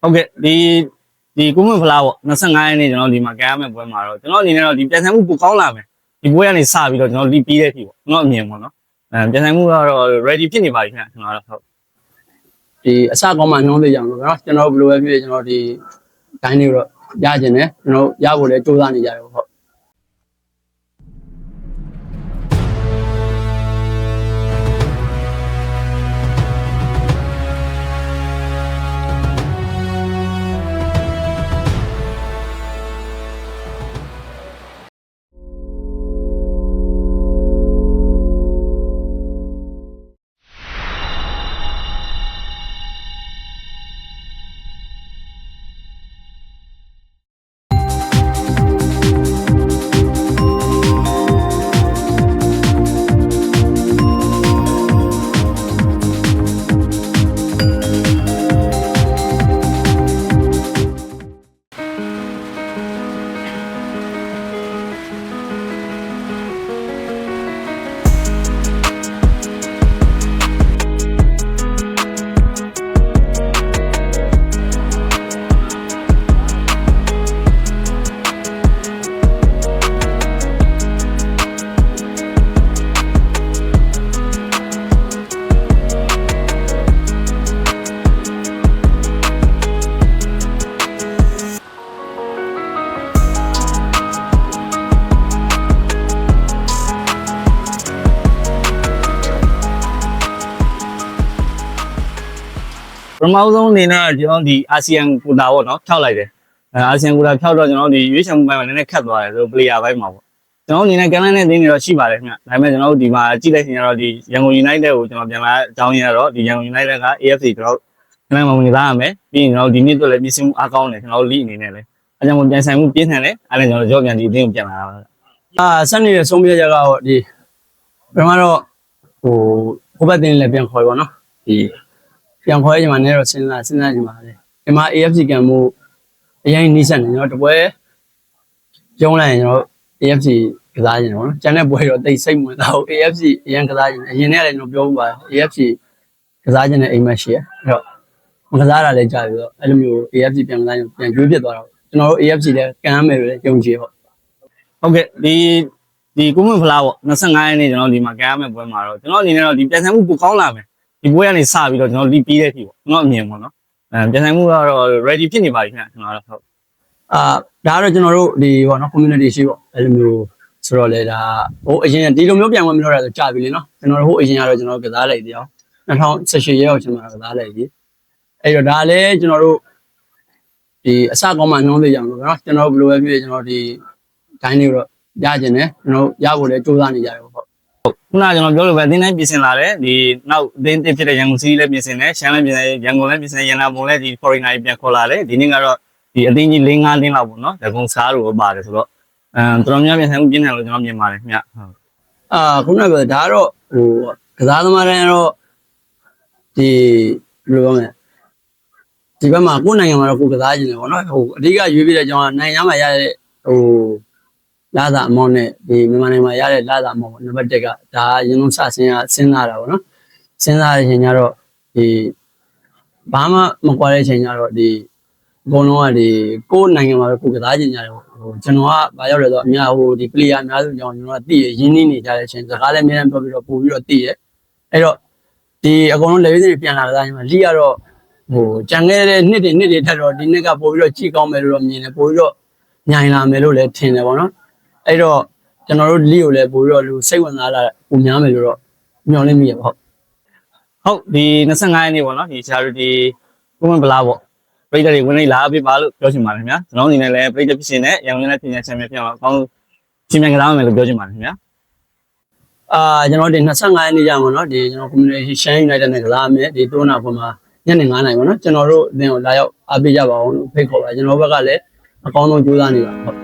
ဟုတ်ကဲ့ဒီကုမွန်ဖလားပေါ့25ရက်နေ့ကျွန်တော်ဒီမှာကမ်းရမယ့်ပွဲမှာတော့ကျွန်တော်အနေနဲ့တော့ဒီပြန်ဆိုင်မှုပိုကောင်းလာမယ်ဒီပွဲကနေစပြီးတော့ကျွန်တော်လီပြီးတဲ့အထိပေါ့ကျွန်တော်အမြင်ပေါ့နော်ပြန်ဆိုင်မှုကတော့ ready ဖြစ်နေပါပြီခင်ဗျကျွန်တော်တော့ဟုတ်ဒီအစကောင်းမှနှုံးသေးကြအောင်လို့နော်ကျွန်တော်ဘယ်လိုပဲဖြစ်ကျွန်တော်ဒီဒိုင်းလေးတော့ရကျင်တယ်ကျွန်တော်ရဖို့လည်းစူးစမ်းနေကြတယ်ဟုတ်ပထမဆုံးအနေနဲ့ကျွန်တော်ဒီအာဆီယံကိုတာပေါ့နော်ဖြောက်လိုက်တယ်အာဆီယံကိုတာဖြောက်တော့ကျွန်တော်ဒီရွေးချယ်မှုပိုင်းမှာနည်းနည်းခက်သွားတယ်ဆိုတော့ player ဘိုင်းမှာပေါ့ကျွန်တော်အနေနဲ့ကမ်းလှမ်းတဲ့သင်းတွေတော့ရှိပါတယ်ခင်ဗျဒါပေမဲ့ကျွန်တော်တို့ဒီမှာကြည့်လိုက်ရင်တော့ဒီရန်ကုန် United ကိုကျွန်တော်ပြန်လာအကြောင်းရင်းတော့ဒီရန်ကုန် United က AFC ကျွန်တော်ခဏမှဝင်သားရမယ်ပြီးရင်ကျွန်တော်ဒီနေ့တော့လည်းပြင်ဆင်မှုအားကောင်းတယ်ကျွန်တော်လိအနေနဲ့လည်းအဲကြောင့်ပြန်ဆိုင်မှုပြင်းထန်တယ်အဲလည်းကျွန်တော်ကြောပြန်ဒီအသင်းကိုပြန်လာတာဆက်နေတဲ့ဆုံးဖြတ်ချက်ကတော့ဒီပထမတော့ဟိုဘက်တင်းလည်းပြန်ခေါ်ပါတော့ဒီပြန်ခေါ်ရချိန်မှာလည်းတော့စဉ်းစားချိန်မှာလေဒီမှာ AFC ကံမှုအရင်နီးစပ်နေကျွန်တော်တပွဲကျုံးလိုက်ရင်ကျွန်တော် AFC ကစားခြင်းပေါ့နော်ကျန်တဲ့ပွဲတော့တိတ်စိတ်ဝင်တော့ AFC အရင်ကစားခြင်းအရင်နဲ့လည်းကျွန်တော်ပြောဦးပါ AFC ကစားခြင်းနဲ့အိမ်မက်ရှိရအဲ့တော့မကစားတာလည်းကြာပြီတော့အဲ့လိုမျိုး AFC ပြန်ကစားခြင်းပြန်ရွေးပြစ်သွားတော့ကျွန်တော်တို့ AFC လည်းကမ်းမယ်လို့လည်းယုံကြည်ပေါ့ဟုတ်ကဲ့ဒီကုမွန်ဖလားပေါ့25ရက်နေ့ကျွန်တော်ဒီမှာကမ်းရမယ့်ပွဲမှာတော့ကျွန်တော်အနေနဲ့တော့ဒီပြန်ဆိုင်မှုပိုကောင်းလာမယ်ဒီပွဲကနေစပြီးတော့ကျွန်တော်လီပြီးတဲ့အထိပေါ့ကျွန်တော်အမြင်ပေါ့နော်ပြန်ဆိုင်မှုကတော့ ready ဖြစ်နေပါပြီခင်ဗျကျွန်တော်တော့ဟုတ်ဒါကတော့ကျွန်တော်တို့ဒီပေါ့နော် community ရှိပေါ့အဲ့လိုမျိုးဆိုတော့လေဒါဟိုအရင်ဒီလိုမျိုးပြန်ဝင်မလို့ရဆိုကြာပြီလေနော်ကျွန်တော်တို့ဟိုအရင်ကတော့ကျွန်တော်ကစားလိုက်တယ်အောင်2018ရက်ရောက်ကျွန်တော်ကစားလိုက်ပြီအဲ့တော့ဒါလည်းကျွန်တော်တို့ဒီအစကောင်းမှနှုံးသေးကြအောင်လို့နော်ကျွန်တော်ဘယ်လိုပဲဖြစ်ကျွန်တော်ဒီဒိုင်းလေးတော့ရကျင်တယ်ကျွန်တော်ရဖို့လည်းစူးစမ်းနေကြတယ်ဟုတ်ခုနကကျွန်တော်ပြောလို့ပဲအသင်းတိုင်းပြင်ဆင်လာတယ်ဒီနောက်အသင်းတစ်ဖြစ်တဲ့ရန်ကုန်စီးလည်းပြင်ဆင်တယ်ရှမ်းလည်းပြင်ဆင်ရန်ကုန်လည်းပြင်ဆင်ရန်နာပုံလည်းဒီ foreigner တွေပြန်ခေါ်လာတယ်ဒီနေ့ကတော့ဒီအသင်းကြီး၄-၅သင်းလောက်ပေါ့နော်ဒဂုံစားလို့ပါတယ်ဆိုတော့တော်တော်များများပြင်ဆင်မှုပြင်းထန်လို့ကျွန်တော်မြင်ပါတယ်ခင်ဗျဟုတ်ခုနကပြောဒါကတော့ဟိုကစားသမားတိုင်းကတော့ဒီဘယ်လိုပြောမလဲဒီဘက်မှာကိုယ်နိုင်ငံမှာတော့ကိုကစားခြင်းတယ်ပေါ့နော်ဟိုအဓိကရွေးပြတဲ့အကြောင်းကနိုင်ငံမှာရတဲ့ဟိုလာသာအမောင်းနဲ့ဒီမြန်မာနိုင်ငံမှာရတဲ့လာသာအမောင်းပေါ့နံပါတ်1ကဒါရင်လုံးစစဉ်းစားတာပေါ့နော်စဉ်းစားတဲ့ချိန်ကျတော့ဒီဘာမှမကွာတဲ့ချိန်ကျတော့ဒီအကုန်လုံးကဒီကိုယ်နိုင်ငံမှာပဲကိုကစားခြင်းကြတယ်ဟိုကျွန်တော်ကဘာရောက်လဲဆိုတော့အများဟိုဒီ player အများစုကြောင့်ကျွန်တော်ကသိရရင်းနှီးနေကြတဲ့ချိန်စကားလည်းအများကြီးပြောပြီးတော့ပို့ပြီးတော့သိရအဲ့တော့ဒီအကုန်လုံးလေရေးတွေပြန်လာတာချိန်မှာလိကတော့ဟိုကြံခဲ့တဲ့နှစ်တွေထက်တော့ဒီနှစ်ကပို့ပြီးတော့ကြည့်ကောင်းမယ်လို့တော့မြင်တယ်ပို့ပြီးတော့ညင်လာမယ်လို့လည်းထင်တယ်ပေါ့နော်အဲ့တော့ကျွန်တော်တို့လိကိုလည်းပို့ပြီးတော့လူစိတ်ဝင်စားလာပုံများမယ်လို့တော့မျှော်လင့်မိရပါဟုတ်ဒီ25ရက်နေ့ပေါ့နော်ဒီ charity ကုမွန်ဖလားပေါ့ပရိသတ်တွေဝင်နေလာပေးပါလို့ပြောချင်ပါတယ်ခင်ဗျာကျွန်တော်အနေနဲ့လည်းပရိသတ်ဖြစ်ရှင်နဲ့ရန်ကုန်နဲ့ပြင်ရချန်ပီယံဖြစ်အောင်အကောင်းချင်းမြန်ကစားမယ်လို့ပြောချင်ပါတယ်ခင်ဗျာကျွန်တော်ဒီ25ရက်နေ့ကြာမှာเนาะဒီကျွန်တော် community Shan United နဲ့ကစားမယ်ဒီတိုးနာပေါ်မှာညနေ9:00နာရီပေါ့နော်ကျွန်တော်တို့အသင်းကိုလာရောက်အားပေးကြပါအောင်လို့ဖိတ်ခေါ်ပါကျွန်တော်ဘက်ကလည်းအကောင်းဆုံးကြိုးစားနေပါဟုတ်